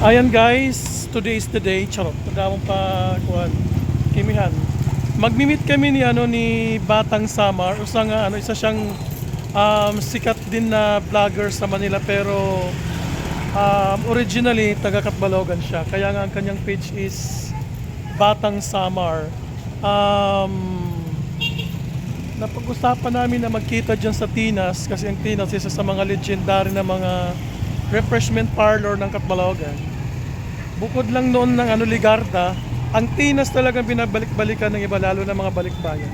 Ayan guys, today is the day. Charot, tanda mong pa kuhan. Kimihan. Magmi-meet kami ni Batang Samar. Isa siyang sikat din na vlogger sa Manila pero originally taga Catbalogan siya. Kaya nga ang kanyang page is Batang Samar. Napag-usapan namin na magkita dyan sa Tinas kasi ang Tinas isa sa mga legendary na mga refreshment parlor ng Catbalogan. Bukod lang noon ng Ligarda, ang Tinas talagang binabalik-balikan ng iba, lalo na mga balikbayan.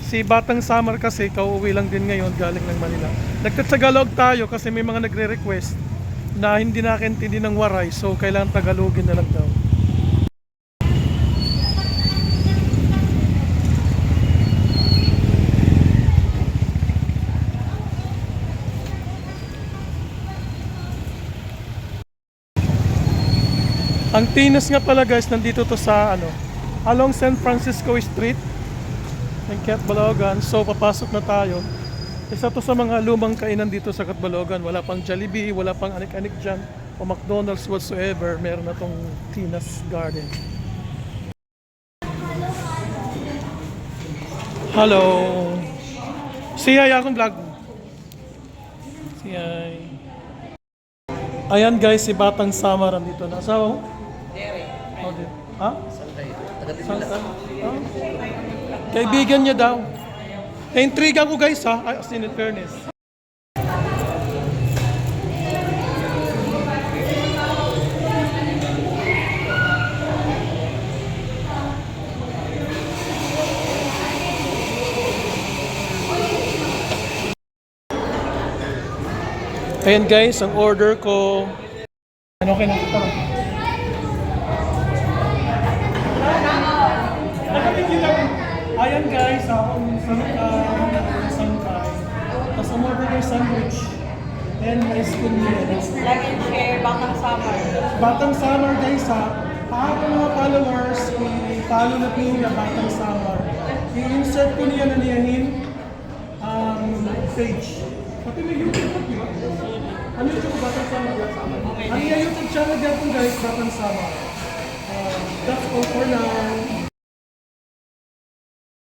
Si Batang Samar kasi kauwi lang din ngayon galing ng Manila. Nagtatagalog tayo kasi may mga nagre-request na hindi nakintindi ng Waray, so kailangan Tagalogin na lang daw. Ang Tinas nga pala guys, nandito to sa along San Francisco Street ng Catbalogan. So papasok na tayo. Isa to sa mga lumang kainan dito sa Catbalogan. Wala pang Jollibee, wala pang anik-anik dyan o McDonald's whatsoever. Meron na tong Tinas Garden. Hello. Si Ay, akong vlog. Si Ay. Ayan guys, si Batang Samar nandito na. So, ha? Santa? Ah? Kaibigan niya daw. Na-intriga ko guys ha, as in fairness. Ayan guys, ang order ko. Okay na ito. Ayan guys, akong sangkay. Tapos ang order ko sandwich. And rice con meals. Like and share, Batang Samar. Batang Samar guys ha. Kahapon mga followers, i-follow na po na Batang Samar. I-insert ko niya na niyahin page. Pati may YouTube po, di ba? Ano yung Batang Samar? Ano yung YouTube channel dyan po guys, Batang Samar. That's all for now.